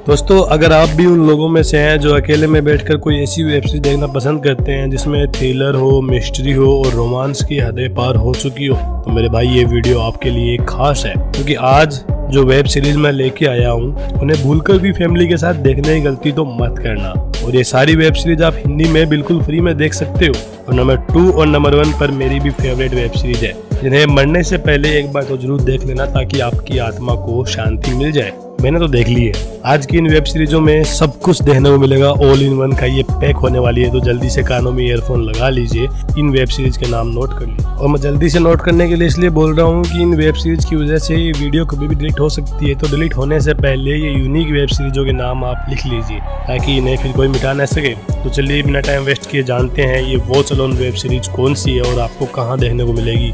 दोस्तों, अगर आप भी उन लोगों में से हैं जो अकेले में बैठकर कोई ऐसी वेब सीरीज देखना पसंद करते हैं जिसमें थ्रिलर हो, मिस्ट्री हो और रोमांस की हदें पार हो चुकी हो, तो मेरे भाई ये वीडियो आपके लिए खास है। क्योंकि आज जो वेब सीरीज मैं लेके आया हूँ उन्हें भूलकर भी फैमिली के साथ देखने की गलती तो मत करना। और ये सारी वेब सीरीज आप हिंदी में बिल्कुल फ्री में देख सकते हो। और नंबर 2 और नंबर 1 पर मेरी भी फेवरेट वेब सीरीज है, जिन्हें मरने से पहले एक बार तो जरूर देख लेना ताकि आपकी आत्मा को शांति मिल जाए। मैंने तो देख ली है। आज की इन वेब सीरीजों में सब कुछ देखने को मिलेगा, ऑल इन वन का ये पैक होने वाली है। तो जल्दी से कानों में ईयरफोन लगा लीजिए, इन वेब सीरीज के नाम नोट कर लीजिए। और मैं जल्दी से नोट करने के लिए इसलिए बोल रहा हूँ कि इन वेब सीरीज की वजह से ये वीडियो कभी भी डिलीट हो सकती है। तो डिलीट होने से पहले ये यूनिक वेब सीरीजों के नाम आप लिख लीजिए ताकि इन्हें फिर कोई मिटा ना सके। तो चलिए बिना टाइम वेस्ट किए जानते हैं ये वॉच अलोन वेब सीरीज कौन सी है और आपको कहाँ देखने को मिलेगी।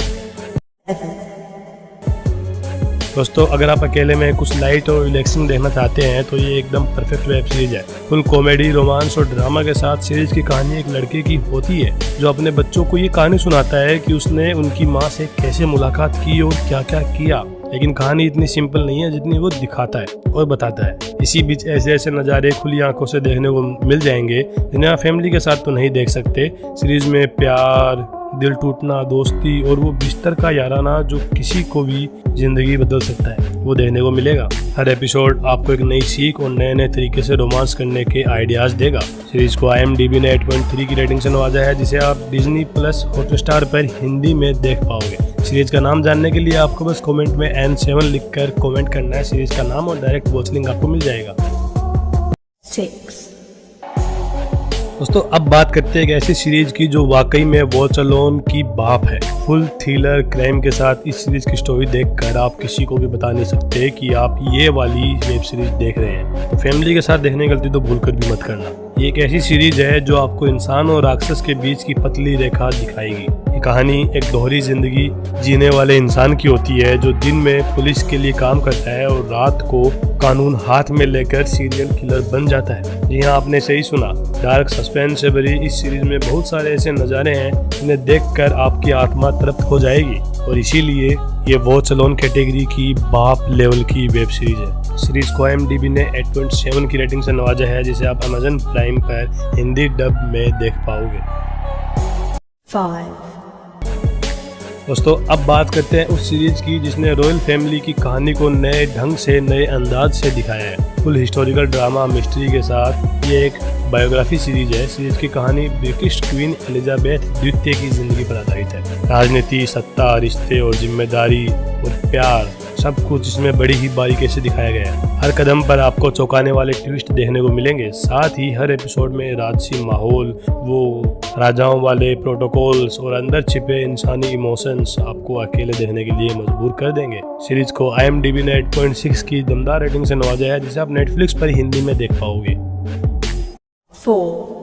दोस्तों, अगर आप अकेले में कुछ लाइट और रिलैक्सिंग देखना चाहते हैं तो ये एकदम परफेक्ट वेब सीरीज है। फुल कॉमेडी, रोमांस और ड्रामा के साथ सीरीज की कहानी एक लड़के की होती है जो अपने बच्चों को ये कहानी सुनाता है कि उसने उनकी माँ से कैसे मुलाकात की और क्या क्या किया। लेकिन कहानी इतनी सिंपल नहीं है जितनी वो दिखाता है और बताता है। इसी बीच ऐसे ऐसे नज़ारे खुली आंखों से देखने को मिल जाएंगे जिन्हें आप फैमिली के साथ तो नहीं देख सकते। सीरीज में प्यार, दिल टूटना, दोस्ती और वो बिस्तर का याराना जो किसी को भी जिंदगी बदल सकता है, वो देखने को मिलेगा। हर एपिसोड आपको एक नई सीख और नए नए तरीके से रोमांस करने के आइडियाज देगा। सीरीज को IMDb ने 8.3 की रेटिंग से नवाजा है, जिसे आप Disney+ हॉटस्टार पर हिंदी में देख पाओगे। सीरीज का नाम जानने के लिए आपको बस कमेंट में N7 लिखकर कमेंट करना है सीरीज का नाम और डायरेक्ट वॉच लिंक आपको मिल जाएगा। 6 दोस्तों, अब बात करते हैं एक ऐसी सीरीज की जो वाकई में वॉच अलोन की बाप है। फुल थ्रिलर क्राइम के साथ इस सीरीज की स्टोरी देखकर आप किसी को भी बता नहीं सकते कि आप ये वाली वेब सीरीज देख रहे हैं। तो फैमिली के साथ देखने की गलती तो भूलकर भी मत करना। ये एक ऐसी सीरीज है जो आपको इंसान और राक्षस के बीच की पतली रेखा दिखाएगी। ये कहानी एक दोहरी जिंदगी जीने वाले इंसान की होती है जो दिन में पुलिस के लिए काम करता है और रात को कानून हाथ में लेकर सीरियल किलर बन जाता है। जी हाँ, आपने सही सुना। डार्क सस्पेंस से भरी इस सीरीज में बहुत सारे ऐसे नज़ारे हैं जिन्हें देखकर आपकी आत्मा तृप्त हो जाएगी। और इसीलिए ये वॉच अलोन कैटेगरी की बाप लेवल की वेब सीरीज है। सीरीज को IMDb ने 8.7 की रेटिंग से नवाजा है, जिसे आप Amazon प्राइम पर हिंदी डब में देख पाओगे। 5 दोस्तों, अब बात करते हैं उस सीरीज की जिसने रॉयल फैमिली की कहानी को नए ढंग से, नए अंदाज से दिखाया है। फुल हिस्टोरिकल ड्रामा मिस्ट्री के साथ ये एक बायोग्राफी सीरीज है। सीरीज की कहानी ब्रिटिश क्वीन एलिजाबेथ द्वितीय की जिंदगी पर आधारित है। राजनीति, सत्ता, रिश्ते और जिम्मेदारी और प्यार, सब कुछ इसमें बड़ी ही बारीकी से दिखाया गया है। हर कदम पर आपको चौंकाने वाले ट्विस्ट देखने को मिलेंगे। साथ ही हर एपिसोड में राजसी माहौल, वो राजाओं वाले प्रोटोकॉल्स और अंदर छिपे इंसानी इमोशंस आपको अकेले देखने के लिए मजबूर कर देंगे। सीरीज को IMDb ने 8.6 की दमदार रेटिंग से नवाजा है, जिसे आप Netflix पर हिंदी में देख पाओगे। 4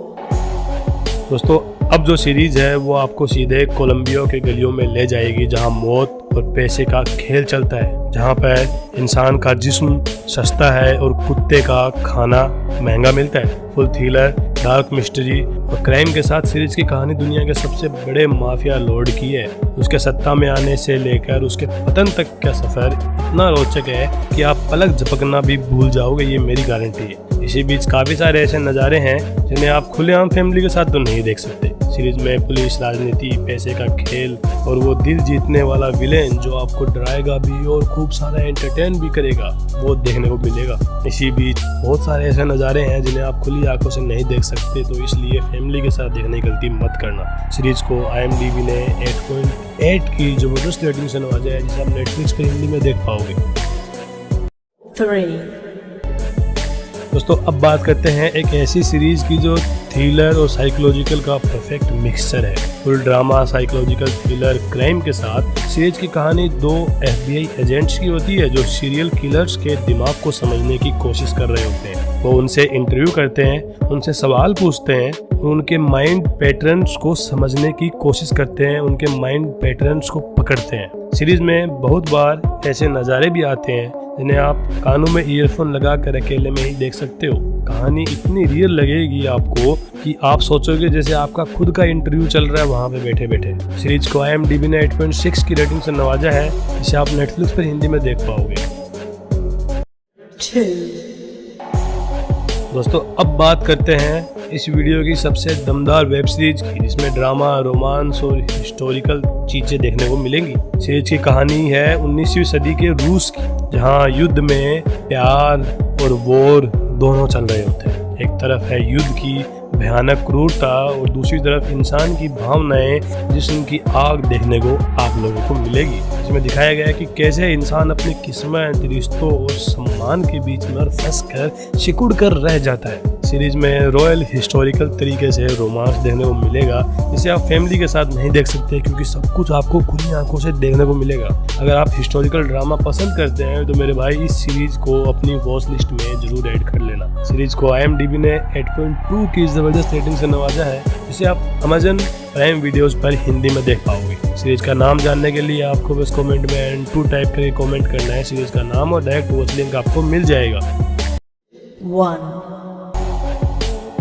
दोस्तों, अब जो सीरीज है वो आपको सीधे कोलंबिया के गलियों में ले जाएगी, जहां मौत और पैसे का खेल चलता है, जहां पर इंसान का जिस्म सस्ता है और कुत्ते का खाना महंगा मिलता है। फुल थ्रिलर, डार्क मिस्ट्री और क्राइम के साथ सीरीज की कहानी दुनिया के सबसे बड़े माफिया लॉर्ड की है। उसके सत्ता में आने से लेकर उसके पतन तक का सफर इतना रोचक है कि आप पलक झपकना भी भूल जाओगे, ये मेरी गारंटी है। इसी बीच काफी सारे ऐसे नज़ारे हैं जिन्हें आप खुलेआम फैमिली के साथ तो नहीं देख सकते। सीरीज में पुलिस, राजनीति, पैसे का खेल और वो दिल जीतने वाला विलेन जो आपको डराएगा भी और खूब सारा एंटरटेन भी करेगा, वो देखने को मिलेगा। इसी बीच बहुत सारे ऐसे नज़ारे हैं जिन्हें आप खुली आंखों से नहीं देख सकते, तो इसलिए फैमिली के साथ देखने की गलती मत करना। सीरीज को IMDb ने 8.8 की जबरदस्त रेटिंग से नवाजा है, जिसे आप Netflix पर हिंदी में देख पाओगे। 3 दोस्तों, अब बात करते हैं एक ऐसी सीरीज की जो थ्रिलर और साइकोलॉजिकल का परफेक्ट मिक्सचर है। Full drama, psychological thriller, crime के साथ सीरीज की कहानी 2 FBI एजेंट्स की होती है जो सीरियल किलर्स के दिमाग को समझने की कोशिश कर रहे होते हैं। वो उनसे इंटरव्यू करते हैं, उनसे सवाल पूछते हैं और उनके माइंड पैटर्न्स को समझने की कोशिश करते हैं, उनके माइंड पैटर्न्स को पकड़ते हैं। सीरीज में बहुत बार ऐसे नज़ारे भी आते हैं जिन्हें आप कानों में ईयरफोन लगा कर अकेले में ही देख सकते हो। कहानी इतनी रियल लगेगी आपको कि आप सोचोगे जैसे आपका खुद का इंटरव्यू चल रहा है वहाँ पे बैठे बैठे। सीरीज को IMDb ने 8.6 की रेटिंग से नवाजा है, जिसे आप Netflix पर हिंदी में देख पाओगे। 2 दोस्तों अब बात करते हैं इस वीडियो की सबसे दमदार वेब सीरीज की, जिसमें ड्रामा, रोमांस और हिस्टोरिकल चीजें देखने को मिलेंगी। सीरीज की कहानी है 19वीं सदी के रूस की, जहां युद्ध में प्यार और वॉर दोनों चल रहे होते हैं। एक तरफ है युद्ध की भयानक क्रूरता और दूसरी तरफ इंसान की भावनाएं, जिसम की आग देखने को आप लोगों को मिलेगी। इसमें दिखाया गया है कि कैसे इंसान अपनी किस्मत, रिश्तों और सम्मान के बीच में फंस कर सिकुड़ कर रह जाता है। सीरीज में रॉयल हिस्टोरिकल तरीके से रोमांस देखने को मिलेगा, जिसे आप फैमिली के साथ नहीं देख सकते, क्योंकि सब कुछ आपको खुली आंखों से देखने को मिलेगा। अगर आप हिस्टोरिकल ड्रामा पसंद करते हैं तो मेरे भाई इस सीरीज को अपनी वॉच लिस्ट में जरूर ऐड कर लेना। सीरीज को IMDb ने 8.2 की जबरदस्त रेटिंग से नवाजा है, जिसे आप Amazon प्राइम वीडियोस पर हिंदी में देख पाओगे। सीरीज का नाम जानने के लिए आपको बस कमेंट में N2 टाइप करके कमेंट करना है। सीरीज का नाम और डायरेक्ट वॉच लिंक आपको मिल जाएगा। 1.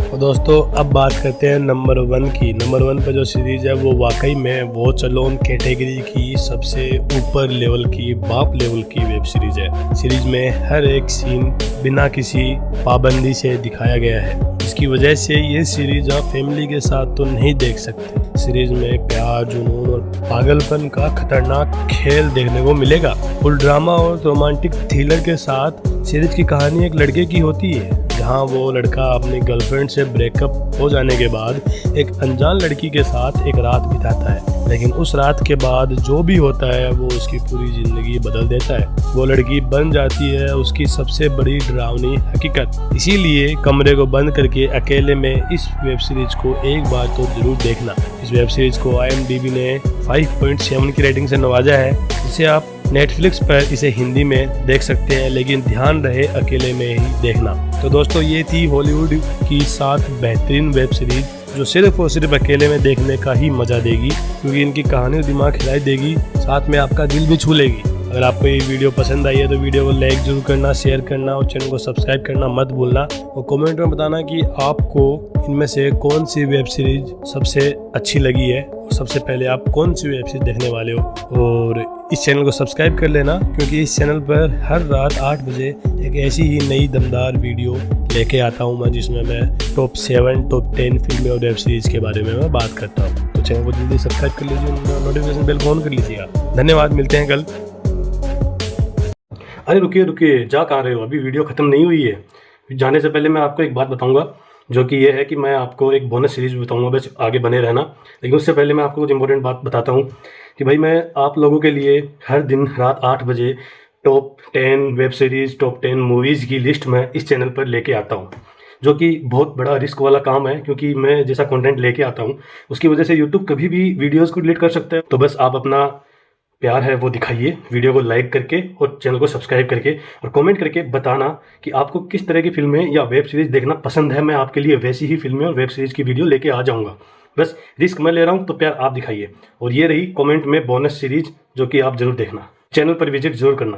और दोस्तों अब बात करते हैं नंबर 1 की। नंबर 1 पर जो सीरीज है वो वाकई में वॉच अलोन कैटेगरी की सबसे ऊपर लेवल की, बाप लेवल की वेब सीरीज है। सीरीज में हर एक सीन बिना किसी पाबंदी से दिखाया गया है, जिसकी वजह से ये सीरीज आप फैमिली के साथ तो नहीं देख सकते। सीरीज में प्यार, जुनून और पागलपन का खतरनाक खेल देखने को मिलेगा। फुल ड्रामा और रोमांटिक थ्रिलर के साथ सीरीज की कहानी एक लड़के की होती है, जहां वो लड़का अपनी गर्लफ्रेंड से ब्रेकअप हो जाने के बाद एक अनजान लड़की के साथ एक रात बिताता है। लेकिन उस रात के बाद जो भी होता है वो उसकी पूरी जिंदगी बदल देता है। वो लड़की बन जाती है उसकी सबसे बड़ी डरावनी हकीकत। इसीलिए कमरे को बंद करके अकेले में इस वेब सीरीज को एक बार तो जरूर देखना। इस वेब सीरीज को IMDb ने 5.7 की रेटिंग से नवाजा है, जिसे आप नेटफ्लिक्स पर इसे हिंदी में देख सकते हैं, लेकिन ध्यान रहे अकेले में ही देखना। तो दोस्तों ये थी हॉलीवुड की 7 बेहतरीन वेब सीरीज, जो सिर्फ और सिर्फ अकेले में देखने का ही मजा देगी, क्योंकि इनकी कहानी दिमाग हिलाई देगी, साथ में आपका दिल भी छू लेगी। अगर आपको ये वीडियो पसंद आई है तो वीडियो को लाइक जरूर करना, शेयर करना और चैनल को सब्सक्राइब करना मत भूलना। और कमेंट में बताना कि आपको इनमें से कौन सी वेब सीरीज सबसे अच्छी लगी है और सबसे पहले आप कौन सी वेब सीरीज देखने वाले हो। और इस चैनल को सब्सक्राइब कर लेना, क्योंकि इस चैनल पर हर रात 8 बजे एक ऐसी ही नई दमदार वीडियो लेके आता हूँ मैं, जिसमें मैं टॉप 7, टॉप 10 फिल्में और वेब सीरीज के बारे में मैं बात करता हूँ। तो चैनल को जल्दी सब्सक्राइब कर लीजिए, नोटिफिकेशन बेल ऑन कर लीजिएगा। धन्यवाद, मिलते हैं कल। अरे रुकिए, जा कहाँ रहे हो? अभी वीडियो ख़त्म नहीं हुई है। जाने से पहले मैं आपको एक बात बताऊंगा, जो कि ये है कि मैं आपको एक बोनस सीरीज बताऊंगा, बस आगे बने रहना। लेकिन उससे पहले मैं आपको कुछ इंपॉर्टेंट बात बताता हूँ कि भाई मैं आप लोगों के लिए हर दिन रात 8 बजे top 10 web series, top 10 movies की लिस्ट मैं इस चैनल पर लेके आता हूँ, जो कि बहुत बड़ा रिस्क वाला काम है, क्योंकि मैं जैसा कंटेंट लेके आता हूँ उसकी वजह से यूट्यूब कभी भी वीडियोज़ को डिलीट कर सकता है। तो बस आप अपना प्यार है वो दिखाइए, वीडियो को लाइक करके और चैनल को सब्सक्राइब करके, और कमेंट करके बताना कि आपको किस तरह की फिल्में या वेब सीरीज़ देखना पसंद है। मैं आपके लिए वैसी ही फिल्में और वेब सीरीज़ की वीडियो लेके आ जाऊंगा। बस रिस्क मैं ले रहा हूं, तो प्यार आप दिखाइए। और ये रही कमेंट में बोनस सीरीज, जो कि आप जरूर देखना। चैनल पर विजिट जरूर करना।